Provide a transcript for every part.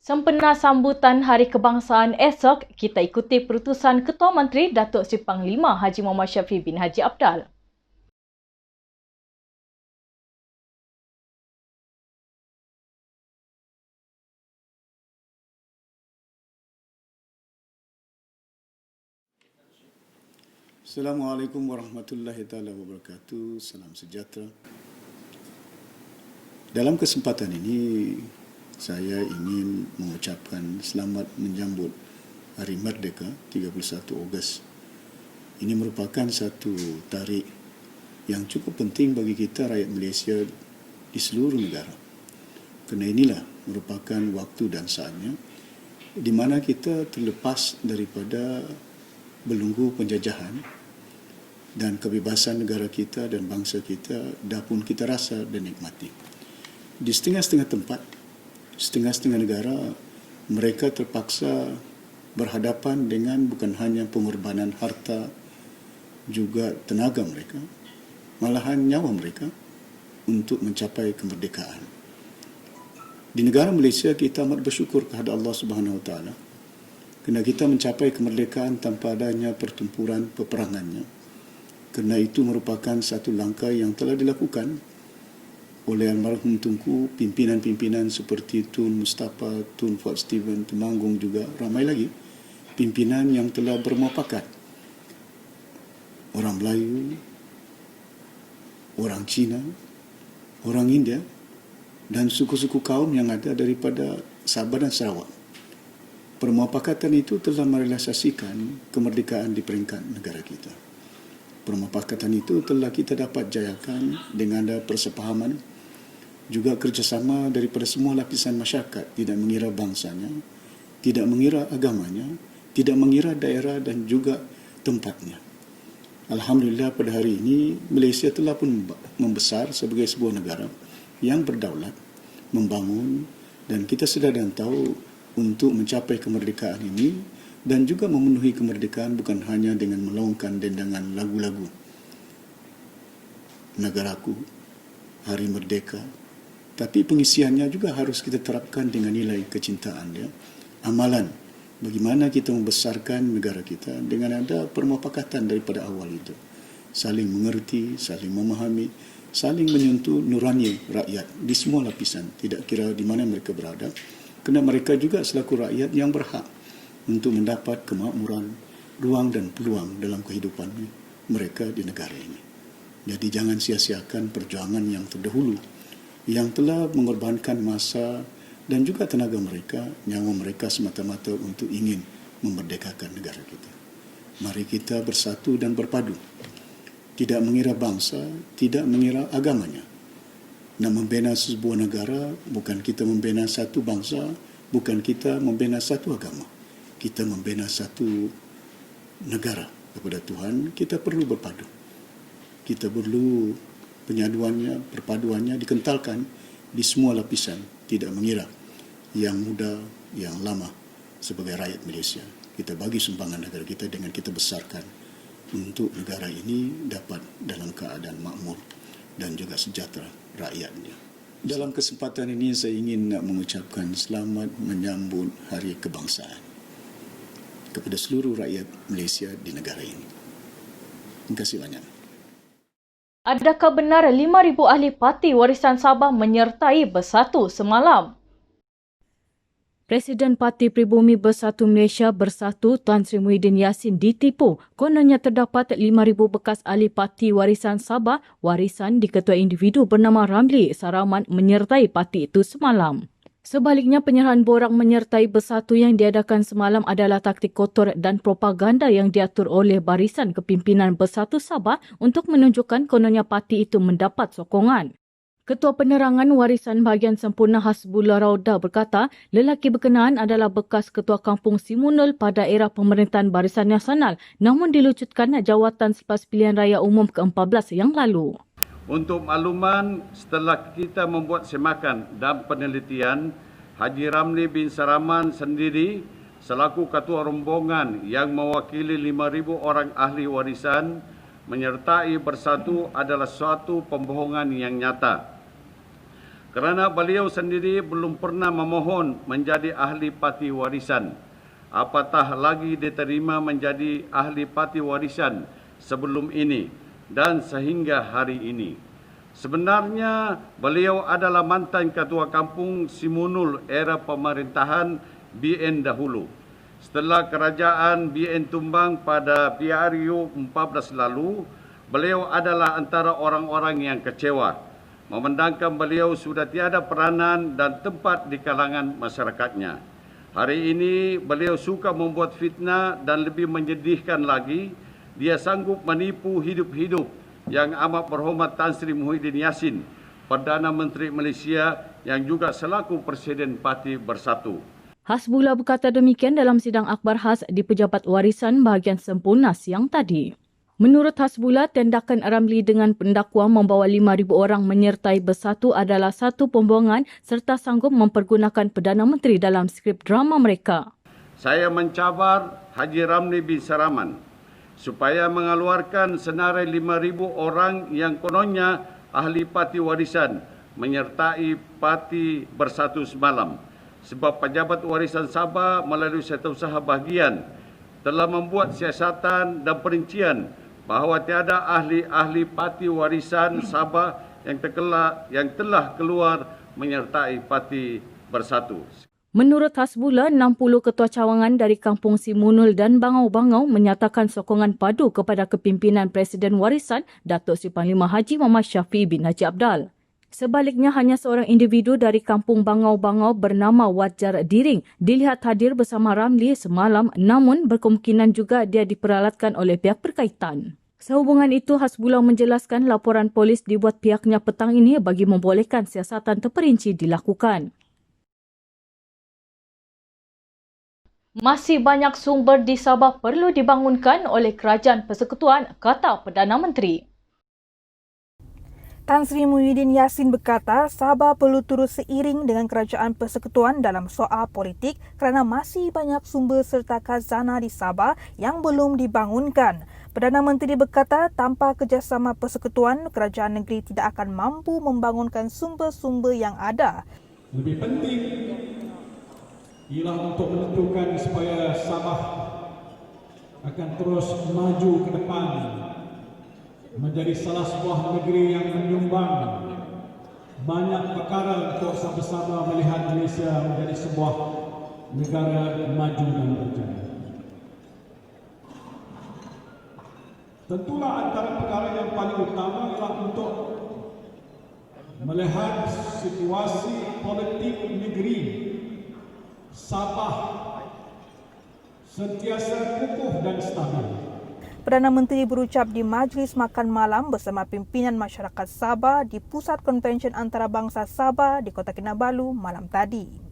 Sempena sambutan Hari Kebangsaan esok, kita ikuti perutusan Ketua Menteri Datuk Seri Panglima Haji Muhammad Syafiee bin Haji Abdal. Assalamualaikum warahmatullahi taala wabarakatuh. Salam sejahtera. Dalam kesempatan ini, saya ingin mengucapkan selamat menyambut Hari Merdeka 31 Ogos. Ini merupakan satu tarikh yang cukup penting bagi kita rakyat Malaysia di seluruh negara. Kerana inilah merupakan waktu dan saatnya di mana kita terlepas daripada belenggu penjajahan dan kebebasan negara kita dan bangsa kita dah pun kita rasa dan nikmati. Di setengah-setengah tempat, setengah-setengah negara, mereka terpaksa berhadapan dengan bukan hanya pengorbanan harta, juga tenaga mereka, malahan nyawa mereka untuk mencapai kemerdekaan. Di negara Malaysia, kita amat bersyukur kepada Allah Subhanahu Wa Taala kerana kita mencapai kemerdekaan tanpa adanya pertempuran peperangannya. Kerana itu merupakan satu langkah yang telah dilakukan oleh almarhum Tunku, pimpinan-pimpinan seperti Tun Mustafa, Tun Fuad Steven, Temanggung juga ramai lagi pimpinan yang telah bermuafakat. Orang Melayu, orang Cina, orang India dan suku-suku kaum yang ada daripada Sabah dan Sarawak. Permuafakatan itu telah merealisasikan kemerdekaan di peringkat negara kita. Permuafakatan itu telah kita dapat jayakan dengan ada persepahaman, juga kerjasama daripada semua lapisan masyarakat, tidak mengira bangsanya, tidak mengira agamanya, tidak mengira daerah dan juga tempatnya. Alhamdulillah pada hari ini, Malaysia telah pun membesar sebagai sebuah negara yang berdaulat, membangun, dan kita sedar dan tahu untuk mencapai kemerdekaan ini dan juga memenuhi kemerdekaan bukan hanya dengan melongkan dengan lagu-lagu Negaraku, Hari Merdeka, tapi pengisiannya juga harus kita terapkan dengan nilai kecintaan dia, amalan bagaimana kita membesarkan negara kita dengan ada permufakatan daripada awal itu, saling mengerti, saling memahami, saling menyentuh nurani rakyat di semua lapisan, tidak kira di mana mereka berada, kerana mereka juga selaku rakyat yang berhak untuk mendapat kemakmuran, ruang dan peluang dalam kehidupan mereka di negara ini. Jadi jangan sia-siakan perjuangan yang terdahulu, yang telah mengorbankan masa dan juga tenaga mereka, nyawa mereka semata-mata untuk ingin memerdekakan negara kita. Mari kita bersatu dan berpadu, tidak mengira bangsa, tidak mengira agamanya. Nak membina sebuah negara, bukan kita membina satu bangsa, bukan kita membina satu agama. Kita membina satu negara kepada Tuhan, kita perlu berpadu. Kita perlu penyaduannya, perpaduannya dikentalkan di semua lapisan, tidak mengira yang muda, yang lama sebagai rakyat Malaysia. Kita bagi sumbangan negara kita dengan kita besarkan untuk negara ini dapat dalam keadaan makmur dan juga sejahtera rakyatnya. Dalam kesempatan ini saya ingin nak mengucapkan selamat menyambut Hari Kebangsaan kepada seluruh rakyat Malaysia di negara ini. Terima kasih banyak. Adakah benar 5,000 ahli parti Warisan Sabah menyertai Bersatu semalam? Presiden Parti Pribumi Bersatu Malaysia Bersatu Tan Sri Muhyiddin Yassin ditipu. Kononnya terdapat 5,000 bekas ahli parti Warisan Sabah warisan diketua individu bernama Ramli Saraman menyertai parti itu semalam. Sebaliknya, penyerahan borang menyertai Bersatu yang diadakan semalam adalah taktik kotor dan propaganda yang diatur oleh barisan kepimpinan Bersatu Sabah untuk menunjukkan kononnya parti itu mendapat sokongan. Ketua Penerangan Warisan Bahagian Sempurna Hasbullah Rauda berkata, lelaki berkenaan adalah bekas Ketua Kampung Simunul pada era pemerintahan Barisan Nasional namun dilucutkan jawatan selepas pilihan raya umum ke-14 yang lalu. Untuk makluman, setelah kita membuat semakan dan penelitian, Haji Ramli bin Saraman sendiri selaku ketua rombongan yang mewakili 5,000 orang ahli warisan menyertai Bersatu adalah suatu pembohongan yang nyata. kerana beliau sendiri belum pernah memohon menjadi ahli parti warisan, apatah lagi diterima menjadi ahli parti warisan sebelum ini dan sehingga hari ini. Sebenarnya beliau adalah mantan Ketua Kampung Simunul era pemerintahan BN dahulu. Setelah kerajaan BN tumbang pada PRU 14 lalu, beliau adalah antara orang-orang yang kecewa, memandangkan beliau sudah tiada peranan dan tempat di kalangan masyarakatnya. Hari ini beliau suka membuat fitnah dan lebih menyedihkan lagi, dia sanggup menipu hidup-hidup yang amat berhormat Tan Sri Muhyiddin Yassin, Perdana Menteri Malaysia yang juga selaku Presiden Parti Bersatu. Hasbullah berkata demikian dalam sidang akhbar khas di Pejabat Warisan bahagian sempurna siang tadi. Menurut Hasbullah, tindakan Ramli dengan pendakwa membawa 5,000 orang menyertai bersatu adalah satu pembohongan serta sanggup mempergunakan Perdana Menteri dalam skrip drama mereka. Saya mencabar Haji Ramli bin Saraman supaya mengeluarkan senarai 5,000 orang yang kononnya ahli parti warisan menyertai Parti Bersatu semalam. Sebab Pejabat Warisan Sabah melalui Setiausaha Bahagian telah membuat siasatan dan perincian bahawa tiada ahli-ahli Parti Warisan Sabah yang telah keluar menyertai Parti Bersatu. Menurut Hasbullah, 60 ketua cawangan dari Kampung Simunul dan Bangau-Bangau menyatakan sokongan padu kepada kepimpinan Presiden Warisan Datuk Seri Panglima Haji Muhammad Shafie bin Haji Abdal. Sebaliknya, hanya seorang individu dari Kampung Bangau-Bangau bernama Wajar Diring dilihat hadir bersama Ramli semalam, namun berkemungkinan juga dia diperalatkan oleh pihak berkaitan. Sehubungan itu, Hasbullah menjelaskan laporan polis dibuat pihaknya petang ini bagi membolehkan siasatan terperinci dilakukan. Masih banyak sumber di Sabah perlu dibangunkan oleh Kerajaan Persekutuan, kata Perdana Menteri. Tan Sri Muhyiddin Yassin berkata Sabah perlu terus seiring dengan Kerajaan Persekutuan dalam soal politik kerana masih banyak sumber serta khazanah di Sabah yang belum dibangunkan. Perdana Menteri berkata tanpa kerjasama persekutuan, kerajaan negeri tidak akan mampu membangunkan sumber-sumber yang ada. Lebih penting ialah untuk menentukan supaya Sabah akan terus maju ke depan menjadi salah sebuah negeri yang menyumbang banyak perkara untuk Sabah melihat Malaysia menjadi sebuah negara maju dan berjaya. Tentulah antara perkara yang paling utama ialah untuk melihat situasi politik negeri Sabah sentiasa kukuh dan stabil. Perdana Menteri berucap di majlis makan malam bersama pimpinan masyarakat Sabah di Pusat Konvensyen Antarabangsa Sabah di Kota Kinabalu malam tadi.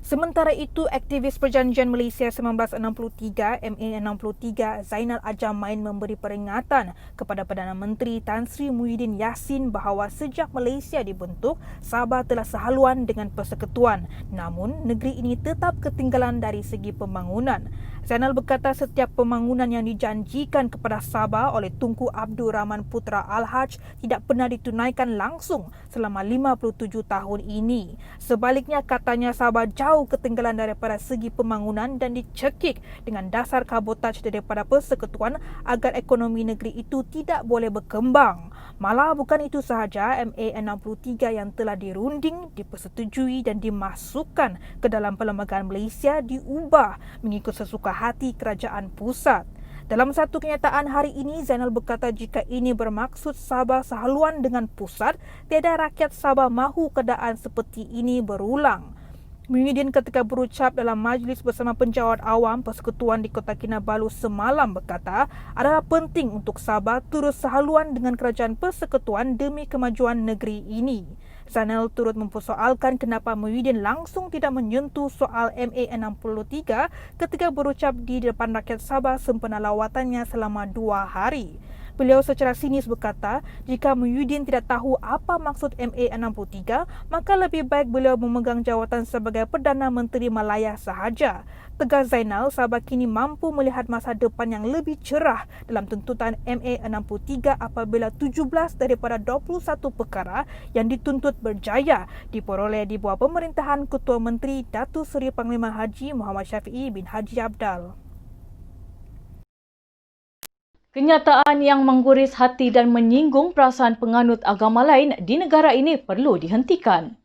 Sementara itu, aktivis Perjanjian Malaysia 1963 MA63 Zainal Ajamain memberi peringatan kepada Perdana Menteri Tan Sri Muhyiddin Yassin bahawa sejak Malaysia dibentuk, Sabah telah sehaluan dengan persekutuan. Namun, negeri ini tetap ketinggalan dari segi pembangunan. Zainal berkata setiap pembangunan yang dijanjikan kepada Sabah oleh Tunku Abdul Rahman Putra Al-Haj tidak pernah ditunaikan langsung selama 57 tahun ini. Sebaliknya, katanya Sabah jauh ketinggalan daripada segi pembangunan dan dicekik dengan dasar kabotaj daripada persekutuan agar ekonomi negeri itu tidak boleh berkembang. Malah bukan itu sahaja, MA63 yang telah dirunding, dipersetujui dan dimasukkan ke dalam Perlembagaan Malaysia diubah mengikut sesuka hati kerajaan pusat. Dalam satu kenyataan hari ini, Zainal berkata jika ini bermaksud Sabah sehaluan dengan pusat, tiada rakyat Sabah mahu keadaan seperti ini berulang. Muhyiddin ketika berucap dalam majlis bersama penjawat awam persekutuan di Kota Kinabalu semalam berkata adalah penting untuk Sabah terus sehaluan dengan kerajaan persekutuan demi kemajuan negeri ini. Zainal turut mempersoalkan kenapa Muhyiddin langsung tidak menyentuh soal MA63 ketika berucap di depan rakyat Sabah sempena lawatannya selama 2 hari. Beliau secara sinis berkata, jika Muhyiddin tidak tahu apa maksud MA63, maka lebih baik beliau memegang jawatan sebagai Perdana Menteri Malaya sahaja. Tegas Zainal, Sabah kini mampu melihat masa depan yang lebih cerah dalam tuntutan MA63 apabila 17 daripada 21 perkara yang dituntut berjaya diperoleh di bawah pemerintahan Ketua Menteri Datuk Seri Panglima Haji Muhammad Syafiee bin Haji Abdal. Kenyataan yang mengguris hati dan menyinggung perasaan penganut agama lain di negara ini perlu dihentikan.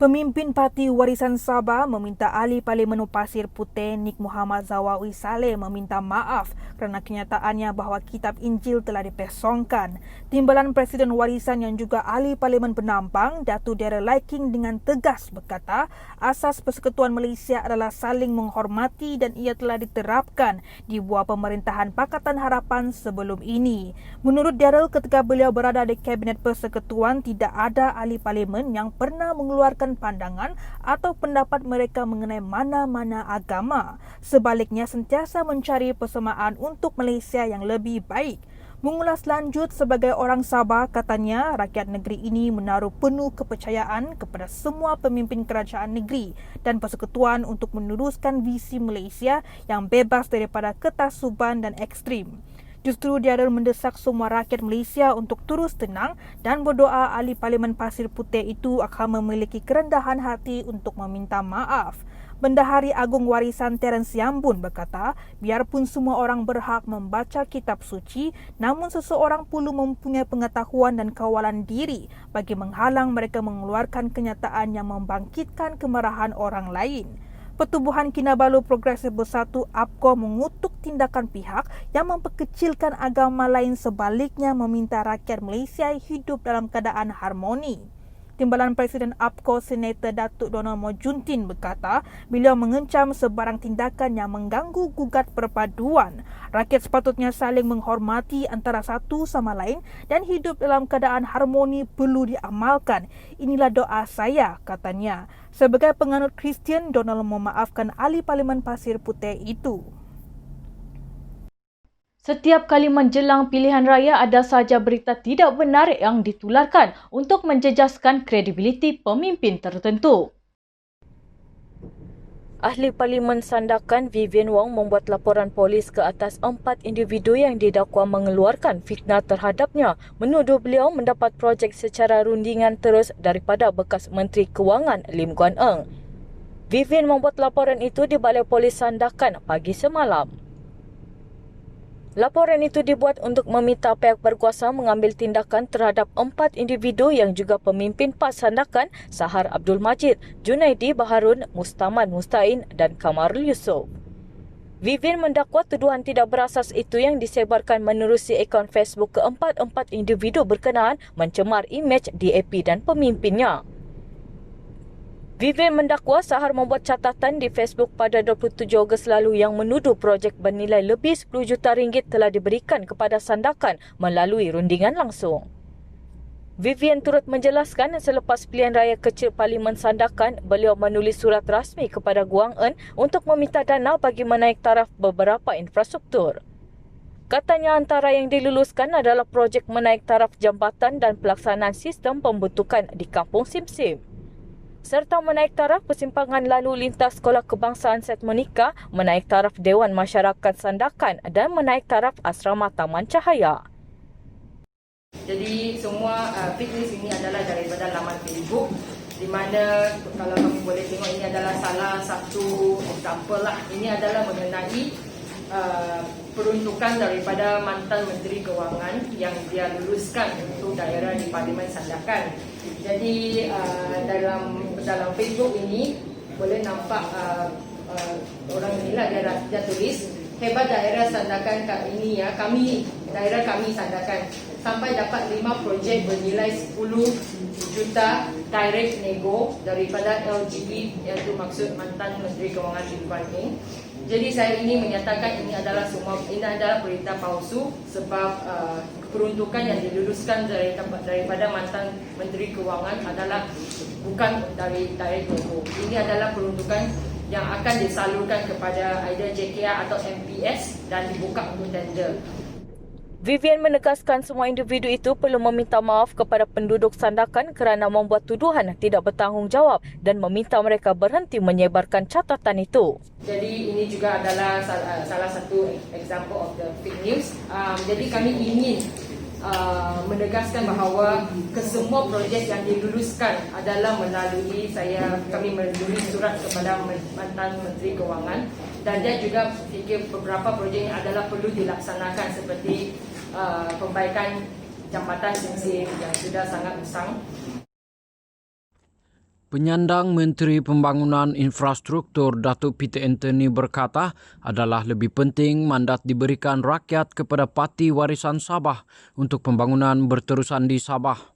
Pemimpin Parti Warisan Sabah meminta Ahli Parlimen Pasir Putih Nik Muhammad Zawawi Saleh meminta maaf kerana kenyataannya bahawa kitab Injil telah dipesongkan. Timbalan Presiden Warisan yang juga Ahli Parlimen Penampang, Datuk Daryl Laiking dengan tegas berkata, asas Persekutuan Malaysia adalah saling menghormati dan ia telah diterapkan di bawah pemerintahan Pakatan Harapan sebelum ini. Menurut Daryl, ketika beliau berada di Kabinet Persekutuan, tidak ada Ahli Parlimen yang pernah mengeluarkan pandangan atau pendapat mereka mengenai mana-mana agama. Sebaliknya, sentiasa mencari persamaan untuk Malaysia yang lebih baik. Mengulas lanjut, sebagai orang Sabah, katanya rakyat negeri ini menaruh penuh kepercayaan kepada semua pemimpin kerajaan negeri dan persekutuan untuk meneruskan visi Malaysia yang bebas daripada ketasuban dan ekstrim. Justru Daryl mendesak semua rakyat Malaysia untuk terus tenang dan berdoa Ahli Parlimen Pasir Putih itu akan memiliki kerendahan hati untuk meminta maaf. Bendahari Agung Warisan Terence Yambun berkata, biarpun semua orang berhak membaca kitab suci, namun seseorang perlu mempunyai pengetahuan dan kawalan diri bagi menghalang mereka mengeluarkan kenyataan yang membangkitkan kemarahan orang lain. Pertubuhan Kinabalu Progresif Bersatu APKO mengutuk tindakan pihak yang memperkecilkan agama lain, sebaliknya meminta rakyat Malaysia hidup dalam keadaan harmoni. Timbalan Presiden APKO Senator Datuk Donald Mojuntin berkata, beliau mengecam sebarang tindakan yang mengganggu gugat perpaduan. Rakyat sepatutnya saling menghormati antara satu sama lain dan hidup dalam keadaan harmoni perlu diamalkan. Inilah doa saya, katanya. Sebagai penganut Kristian, Donald memaafkan Ahli Parlimen Pasir Putih itu. Setiap kali menjelang pilihan raya, ada sahaja berita tidak benar yang ditularkan untuk menjejaskan kredibiliti pemimpin tertentu. Ahli Parlimen Sandakan Vivian Wong membuat laporan polis ke atas 4 individu yang didakwa mengeluarkan fitnah terhadapnya, menuduh beliau mendapat projek secara rundingan terus daripada bekas Menteri Kewangan Lim Guan Eng. Vivian membuat laporan itu di Balai Polis Sandakan pagi semalam. Laporan itu dibuat untuk meminta pihak berkuasa mengambil tindakan terhadap 4 individu yang juga pemimpin PAS Sandakan, Sahar Abdul Majid, Junaidi Baharun, Mustaman Mustain dan Kamarul Yusof. Vivian mendakwa tuduhan tidak berasas itu yang disebarkan menerusi akaun Facebook keempat-empat individu berkenaan mencemar imej DAP dan pemimpinnya. Vivian mendakwa Sahar membuat catatan di Facebook pada 27 Ogos lalu yang menuduh projek bernilai lebih 10 juta ringgit telah diberikan kepada Sandakan melalui rundingan langsung. Vivian turut menjelaskan selepas pilihan raya kecil Parlimen Sandakan, beliau menulis surat rasmi kepada Guang En untuk meminta dana bagi menaik taraf beberapa infrastruktur. Katanya antara yang diluluskan adalah projek menaik taraf jambatan dan pelaksanaan sistem pembentukan di Kampung Simsim, serta menaik taraf persimpangan lalu lintas Sekolah Kebangsaan Set Monica, menaik taraf Dewan Masyarakat Sandakan dan menaik taraf Asrama Taman Cahaya. Jadi semua fitness ini adalah daripada laman Facebook, di mana kalau kami boleh tengok ini adalah salah satu example lah. Ini adalah mengenai peruntukan daripada mantan Menteri Kewangan yang dia luluskan untuk daerah di Parlimen Sandakan. Jadi dalam Facebook ini boleh nampak orang inilah dia tulis, hebat daerah Sandakan ini ya, daerah kami Sandakan sampai dapat 5 projek bernilai 10 juta direct nego daripada LGD, iaitu maksud mantan Menteri Kewangan Lim Guan Eng. Jadi saya ini menyatakan ini adalah berita palsu sebab peruntukan yang diluluskan daripada mantan Menteri Kewangan adalah bukan dari direct nego. Ini adalah peruntukan yang akan disalurkan kepada either JKR atau MPS dan dibuka untuk tender. Vivian menegaskan semua individu itu perlu meminta maaf kepada penduduk Sandakan kerana membuat tuduhan tidak bertanggungjawab dan meminta mereka berhenti menyebarkan catatan itu. Jadi ini juga adalah salah satu example of the fake news. Jadi kami ingin menegaskan bahawa kesemua projek yang diluluskan adalah melalui kami menulis surat kepada mantan Menteri Kewangan, dan dia juga fikir beberapa projek yang adalah perlu dilaksanakan seperti perbaikan jambatan Singsing yang sudah sangat usang. Penyandang Menteri Pembangunan Infrastruktur Datuk Peter Anthony berkata adalah lebih penting mandat diberikan rakyat kepada Parti Warisan Sabah untuk pembangunan berterusan di Sabah.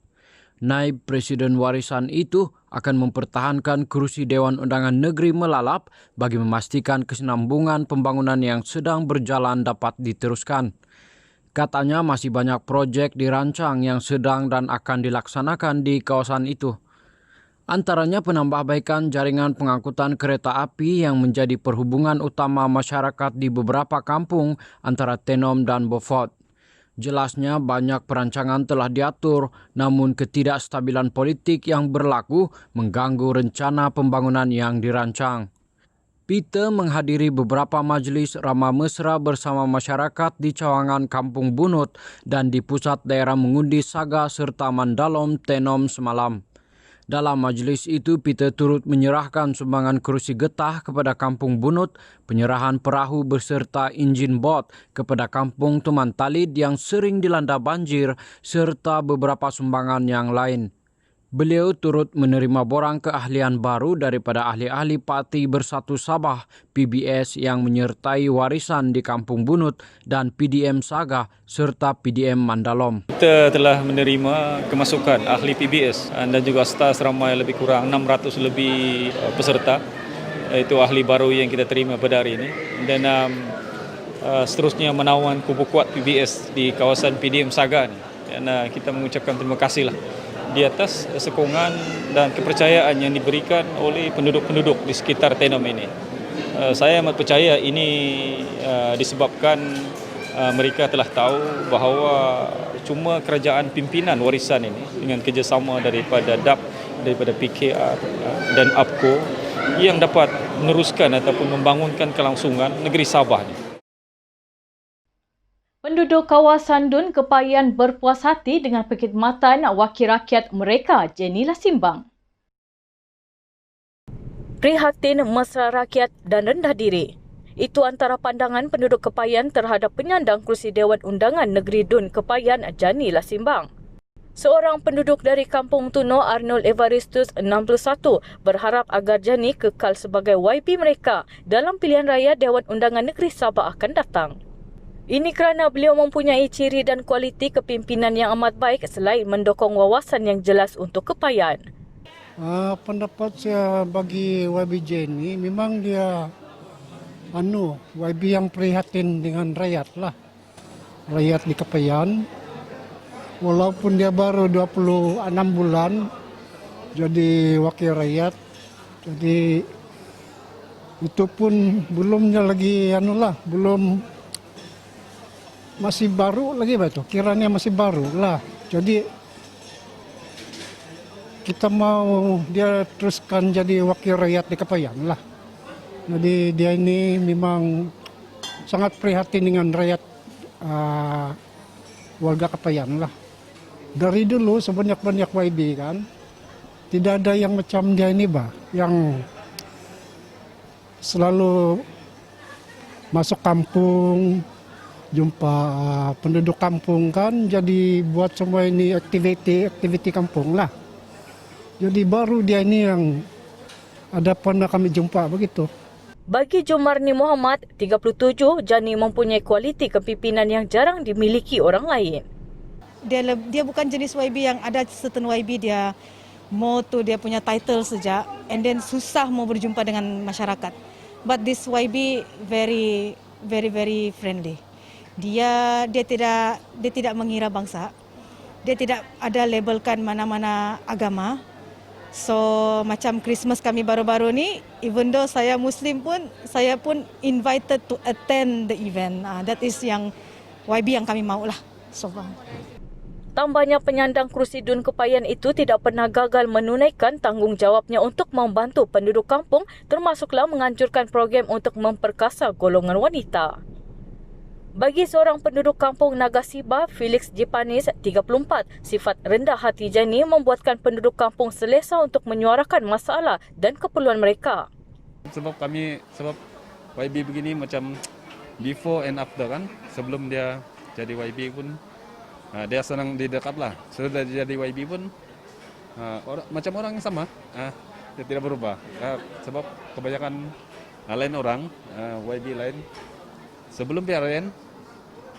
Naib Presiden Warisan itu akan mempertahankan kerusi Dewan Undangan Negeri Melalap bagi memastikan kesinambungan pembangunan yang sedang berjalan dapat diteruskan. Katanya masih banyak projek dirancang yang sedang dan akan dilaksanakan di kawasan itu. Antaranya penambahbaikan jaringan pengangkutan kereta api yang menjadi perhubungan utama masyarakat di beberapa kampung antara Tenom dan Beaufort. Jelasnya banyak perancangan telah diatur, namun ketidakstabilan politik yang berlaku mengganggu rencana pembangunan yang dirancang. Peter menghadiri beberapa majlis ramah mesra bersama masyarakat di cawangan Kampung Bunut dan di pusat daerah mengundi Saga serta Mandalom Tenom semalam. Dalam majlis itu, Peter turut menyerahkan sumbangan kerusi getah kepada Kampung Bunut, penyerahan perahu beserta enjin bot kepada Kampung Tuman Talid yang sering dilanda banjir serta beberapa sumbangan yang lain. Beliau turut menerima borang keahlian baru daripada ahli-ahli Parti Bersatu Sabah PBS yang menyertai warisan di Kampung Bunut dan PDM Saga serta PDM Mandalom. Kita telah menerima kemasukan ahli PBS dan juga staf seramai lebih kurang 600 lebih peserta. Itu ahli baru yang kita terima pada hari ini. Dan seterusnya menawan kubu kuat PBS di kawasan PDM Saga ni. Dan kita mengucapkan terima kasihlah di atas sokongan dan kepercayaan yang diberikan oleh penduduk-penduduk di sekitar Tenom ini. Saya amat percaya ini disebabkan mereka telah tahu bahawa cuma kerajaan pimpinan warisan ini dengan kerjasama daripada DAP, daripada PKR dan APCO yang dapat meneruskan ataupun membangunkan kelangsungan negeri Sabah ini. Penduduk kawasan Dun Kepayan berpuas hati dengan perkhidmatan wakil rakyat mereka, Jenny Lasimbang. Prihatin, mesra rakyat dan rendah diri. Itu antara pandangan penduduk Kepayan terhadap penyandang kerusi Dewan Undangan Negeri Dun Kepayan, Jenny Lasimbang. Seorang penduduk dari Kampung Tuno, Arnold Evaristus, 61, berharap agar Jenny kekal sebagai YB mereka dalam pilihan raya Dewan Undangan Negeri Sabah akan datang. Ini kerana beliau mempunyai ciri dan kualiti kepimpinan yang amat baik selain mendokong wawasan yang jelas untuk Kepayan. Pendapat saya bagi YB Jenny, memang dia YB yang prihatin dengan rakyat lah. Rakyat di Kepayan. Walaupun dia baru 26 bulan jadi wakil rakyat. Jadi itu pun belumnya lagi belum masih baru lagi betul, kiranya masih baru lah. Jadi kita mau dia teruskan jadi wakil rakyat di Kepayan lah. Jadi dia ini memang sangat prihatin dengan rakyat warga Kepayan lah. Dari dulu sebanyak-banyak YB kan, tidak ada yang macam dia ini yang selalu masuk kampung, jumpa penduduk kampung kan, jadi buat semua ini aktiviti kampung lah. Jadi baru dia ini yang pernah kami jumpa begitu. Bagi Jumarni Muhammad, 37, Jenny mempunyai kualiti kepimpinan yang jarang dimiliki orang lain. Dia bukan jenis YB yang ada certain YB dia mau tu dia punya title saja and then susah mau berjumpa dengan masyarakat. But this YB very friendly. Dia tidak mengira bangsa. Dia tidak ada labelkan mana-mana agama. So macam Christmas kami baru-baru ni, even though saya Muslim pun, saya pun invited to attend the event. That is yang YB yang kami maulah so far. Tambahnya, penyandang kerusi Dun Kepayan itu tidak pernah gagal menunaikan tanggungjawabnya untuk membantu penduduk kampung, termasuklah menganjurkan program untuk memperkasa golongan wanita. Bagi seorang penduduk kampung Nagasiba, Felix Jipanis, 34, sifat rendah hati Jani membuatkan penduduk kampung selesa untuk menyuarakan masalah dan keperluan mereka. Sebab YB begini macam before and after kan, sebelum dia jadi YB pun dia senang di dekat lah. Sudah jadi YB pun macam orang yang sama, dia tidak berubah. Sebab kebanyakan lain orang, YB lain, sebelum PRN,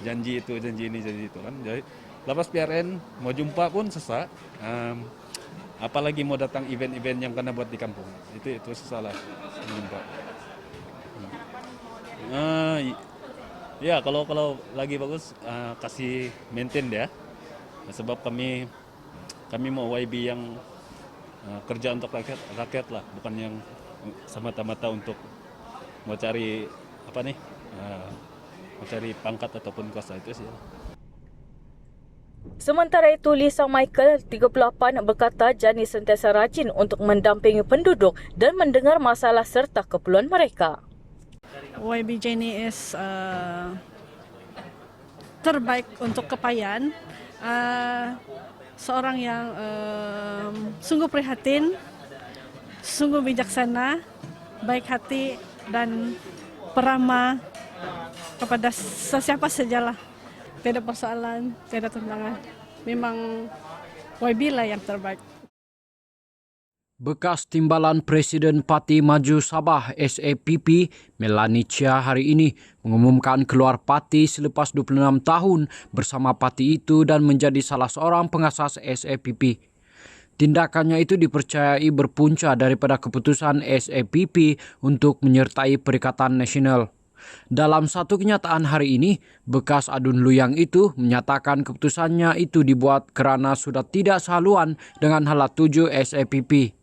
janji itu, janji ini, janji itu kan. Jadi lepas PRN, mau jumpa pun susah. Apalagi mau datang event-event yang kena buat di kampung. Itu susah lah menjumpa. Ya, kalau lagi bagus kasih maintain dia, sebab kami mau YB yang kerja untuk rakyat lah, bukan yang semata-mata untuk mau cari mau cari pangkat ataupun kuasa itu sih. Sementara itu, Lisa Michael, 38, berkata Jani sentiasa rajin untuk mendampingi penduduk dan mendengar masalah serta keperluan mereka. YB Jani is terbaik untuk Kepayan, seorang yang sungguh prihatin, sungguh bijaksana, baik hati dan peramah kepada sesiapa sajalah. Tidak persoalan, tidak tantangan. Memang YB lah yang terbaik. Bekas Timbalan Presiden Parti Maju Sabah SAPP, Melanie Chia hari ini mengumumkan keluar parti selepas 26 tahun bersama parti itu dan menjadi salah seorang pengasas SAPP. Tindakannya itu dipercayai berpunca daripada keputusan SAPP untuk menyertai Perikatan Nasional. Dalam satu kenyataan hari ini, bekas Adun Luyang itu menyatakan keputusannya itu dibuat kerana sudah tidak sehaluan dengan hala tuju SAPP.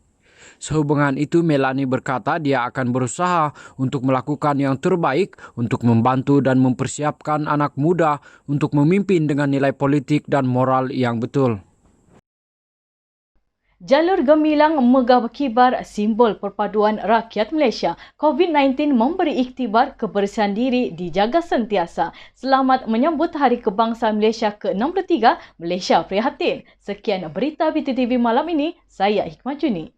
Sehubungan itu, Melanie berkata dia akan berusaha untuk melakukan yang terbaik untuk membantu dan mempersiapkan anak muda untuk memimpin dengan nilai politik dan moral yang betul. Jalur gemilang megah berkibar, simbol perpaduan rakyat Malaysia. COVID-19 memberi iktibar kebersihan diri dijaga sentiasa. Selamat menyambut Hari Kebangsaan Malaysia ke-63, Malaysia Prihatin. Sekian berita BTTV malam ini, saya Hikmah Juni.